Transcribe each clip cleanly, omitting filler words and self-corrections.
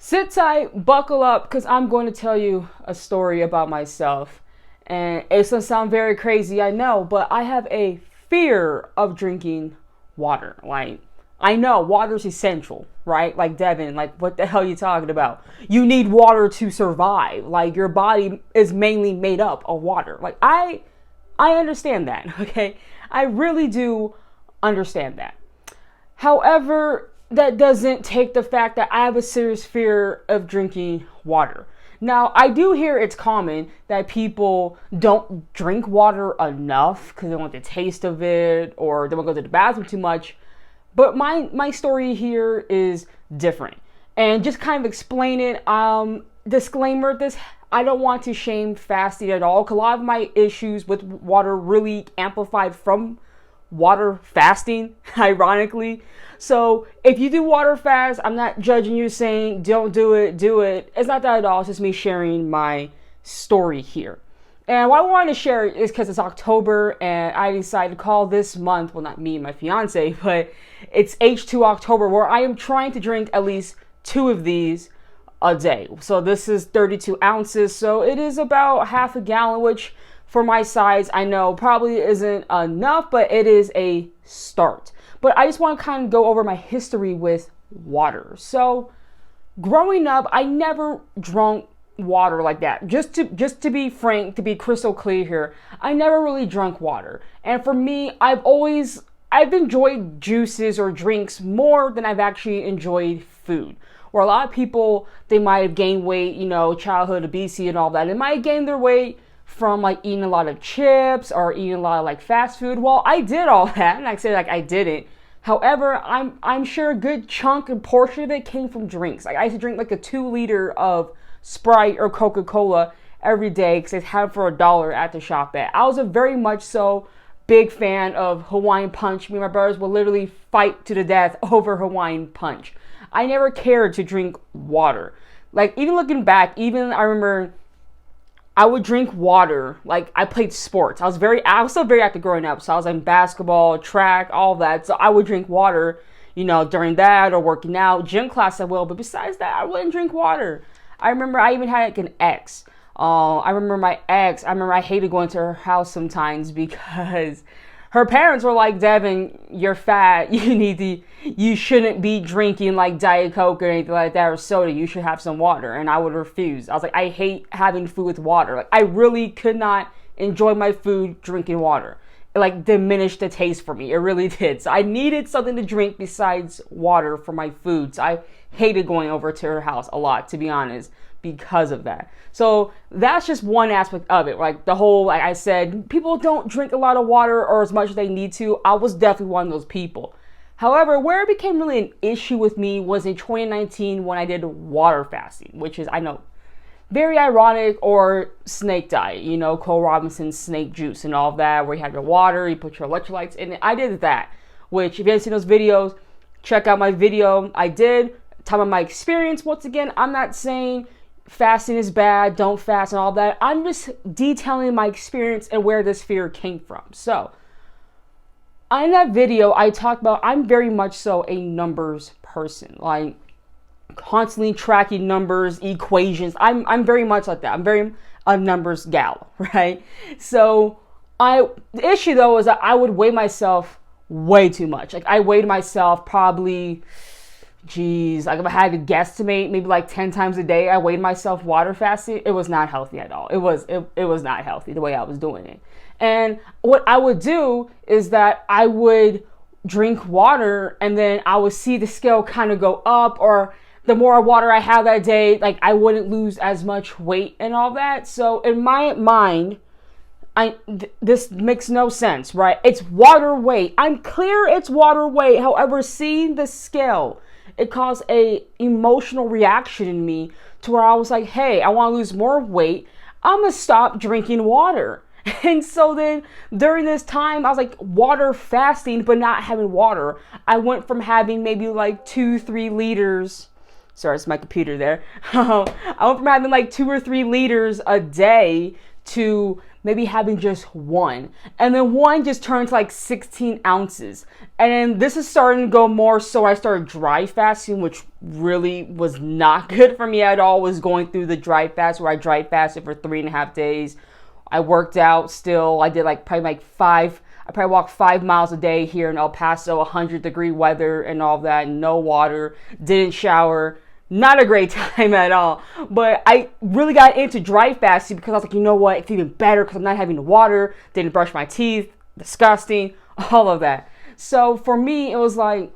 Sit tight, buckle up, because I'm going to tell you a story about myself. And it's going to sound very crazy, I know, but I have a fear of drinking water. Like, I know water's essential, right? Like, Devin, like, what the hell are you talking about? You need water to survive. Like, your body is mainly made up of water. Like, I understand that, okay? I really do understand that. However, that doesn't take the fact that I have a serious fear of drinking water. Now, I do hear it's common that people don't drink water enough because they want the taste of it or they want to go to the bathroom too much. But my story here is different. And just kind of explain it, disclaimer, I don't want to shame fasting at all, because a lot of my issues with water really amplified from water fasting, ironically. So if you do water fast, I'm not judging you saying don't do it, do it. It's not that at all. It's just me sharing my story here. And why I wanted to share it is because it's October and I decided to call this month, well, not me and my fiance, but it's H2 October, where I am trying to drink at least 2 of these a day. So this is 32 ounces. So it is about half a gallon, which for my size, I know probably isn't enough, but it is a start. But I just want to kind of go over my history with water. So growing up, I never drunk water like that. Just to be frank, to be crystal clear here, I never really drunk water. And for me, I've enjoyed juices or drinks more than I've actually enjoyed food. Where a lot of people, they might have gained weight, childhood obesity and all that. They might have gained their weight from like eating a lot of chips or eating a lot of like fast food. Well, I did all that, and I say like I didn't. However, I'm sure a good chunk and portion of it came from drinks. Like I used to drink like a 2-liter of Sprite or Coca-Cola every day because it had for $1 at the shop at. I was a very much so big fan of Hawaiian Punch. Me and my brothers would literally fight to the death over Hawaiian Punch. I never cared to drink water. Like even looking back, I remember I would drink water. Like I played sports. I was still very active growing up. So I was in basketball, track, all that. So I would drink water, during that or working out. Gym class I will, but besides that, I wouldn't drink water. I remember I even had like an ex. I remember I hated going to her house sometimes because her parents were like, Devin, you're fat. You shouldn't be drinking like Diet Coke or anything like that or soda. You should have some water. And I would refuse. I was like, I hate having food with water. Like I really could not enjoy my food drinking water. It like diminished the taste for me. It really did. So I needed something to drink besides water for my food. So I hated going over to her house a lot, to be honest, because of that. So that's just one aspect of it. Like the whole, like I said, people don't drink a lot of water or as much as they need to. I was definitely one of those people. However, where it became really an issue with me was in 2019 when I did water fasting, which is, I know, very ironic, or snake diet, Cole Robinson's snake juice and all of that, where you have your water, you put your electrolytes in it. I did that, which if you haven't seen those videos, check out my video. I did, time of my experience. Once again, I'm not saying fasting is bad, don't fast and all that. I'm just detailing my experience and where this fear came from. So, in that video, I talked about I'm very much so a numbers person. Like, constantly tracking numbers, equations. I'm very much like that. I'm very a numbers gal, right? So, the issue though is that I would weigh myself way too much. Like, I weighed myself probably, like if I had to guesstimate, maybe like 10 times a day, I weighed myself water fasting. It was not healthy at all. It was not healthy the way I was doing it. And what I would do is that I would drink water and then I would see the scale kind of go up, or the more water I had that day, like I wouldn't lose as much weight and all that. So in my mind, this makes no sense, right? It's water weight. I'm clear it's water weight. However, seeing the scale, it caused a emotional reaction in me to where I was like, hey, I want to lose more weight. I'm going to stop drinking water. And so then during this time, I was like water fasting, but not having water. I went from having maybe like 2-3 liters. Sorry, it's my computer there. I went from having like 2 or 3 liters a day to maybe having just one. And then one just turns like 16 ounces. And then this is starting to go more so I started dry fasting, which really was not good for me at all, was going through the dry fast where I dry fasted for 3.5 days. I worked out still. I did I probably walked 5 miles a day here in El Paso, 100-degree weather and all that, no water, didn't shower. Not a great time at all. But I really got into dry fasting because I was like, you know what, it's even better because I'm not having the water, didn't brush my teeth, disgusting, all of that. So for me, it was like,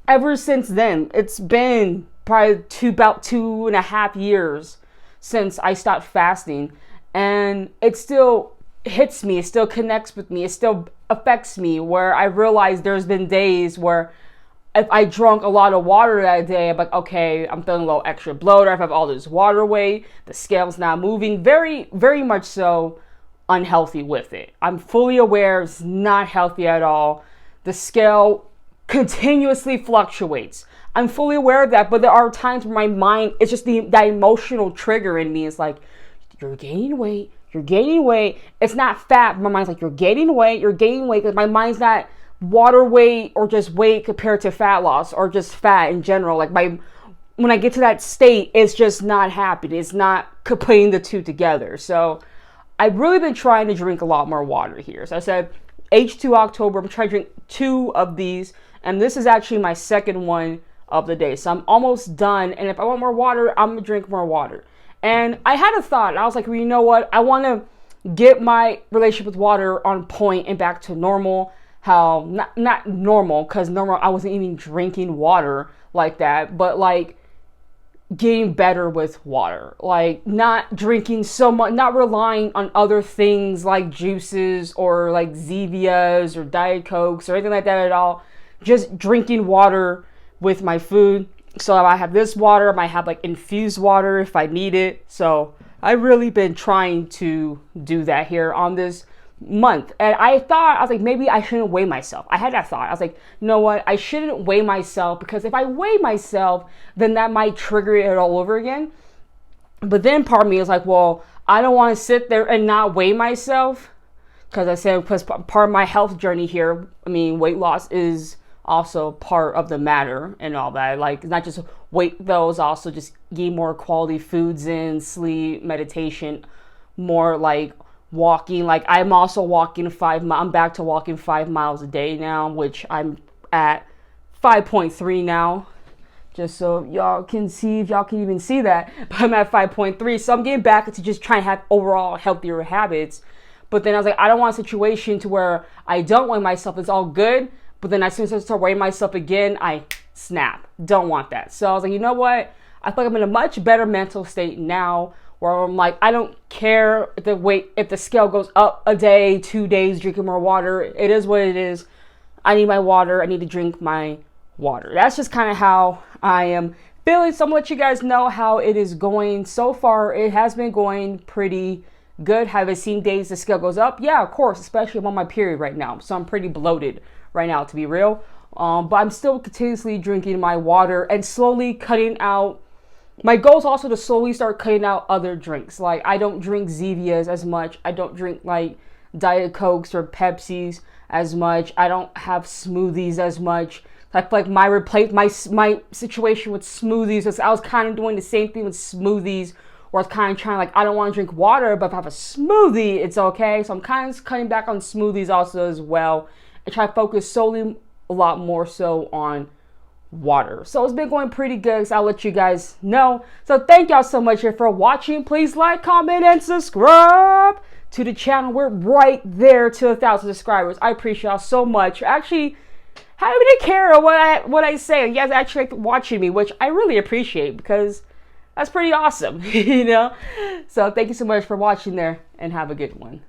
ever since then, it's been probably about 2.5 years since I stopped fasting. And it still hits me, it still connects with me, it still affects me, where I realize there's been days where if I drunk a lot of water that day, I'm like, okay, I'm feeling a little extra bloated, I have all this water weight, the scale's not moving, very, very much so unhealthy with it. I'm fully aware it's not healthy at all. The scale continuously fluctuates. I'm fully aware of that, but there are times where my mind, it's just that emotional trigger in me is like, you're gaining weight, you're gaining weight. It's not fat. My mind's like, you're gaining weight, because my mind's not water weight or just weight compared to fat loss or just fat in general. Like when I get to that state, it's just not happening. It's not putting the two together. So I've really been trying to drink a lot more water here. So I said H2 October, I'm trying to drink 2 of these. And this is actually my second one of the day. So I'm almost done. And if I want more water, I'm going to drink more water. And I had a thought. I was like, well, you know what? I want to get my relationship with water on point and back to normal. How, not normal, because normal, I wasn't even drinking water like that. But like getting better with water. Like not drinking so much, not relying on other things like juices or like Zevias or Diet Cokes or anything like that at all. Just drinking water with my food. So I have this water, I might have like infused water if I need it. So I've really been trying to do that here on this month. And I was like, maybe I shouldn't weigh myself. I had that thought. I was like, you know what? I shouldn't weigh myself because if I weigh myself, then that might trigger it all over again. But then part of me is like, well, I don't want to sit there and not weigh myself because I said, because part of my health journey here, I mean, weight loss is also part of the matter and all that. Like, it's not just weight though, it's also just getting more quality foods in, sleep, meditation, more like walking. Like I'm also walking 5 miles. I'm back to walking 5 miles a day now, which I'm at 5.3 now. Just so y'all can see, if y'all can even see that, but I'm at 5.3. So I'm getting back to just trying to have overall healthier habits. But then I was like, I don't want a situation to where I don't weigh myself. It's all good. But then as soon as I start weighing myself again, I snap. Don't want that. So I was like, you know what? I feel like I'm in a much better mental state now where I'm like, I don't care if the scale goes up a day, 2 days, drinking more water. It is what it is. I need my water. I need to drink my water. That's just kind of how I am feeling. So I'm gonna let you guys know how it is going. So far, it has been going pretty good. Have I seen days the scale goes up? Yeah, of course, especially I'm on my period right now. So I'm pretty bloated right now, to be real. But I'm still continuously drinking my water and slowly cutting out. My goal is also to slowly start cutting out other drinks. Like I don't drink Zevias as much. I don't drink like Diet Cokes or Pepsis as much. I don't have smoothies as much. I feel like my situation with smoothies was I was kind of doing the same thing with smoothies, where I was kind of trying like I don't want to drink water, but if I have a smoothie, it's okay. So I'm kind of cutting back on smoothies also as well. I try to focus solely a lot more so on water. So it's been going pretty good, so I'll let you guys know. So thank y'all so much here for watching. Please like, comment, and subscribe to the channel. We're right there to 1,000 subscribers. I appreciate y'all so much. Actually, having to care what I say. You guys actually like watching me, which I really appreciate because that's pretty awesome, you know? So thank you so much for watching there and have a good one.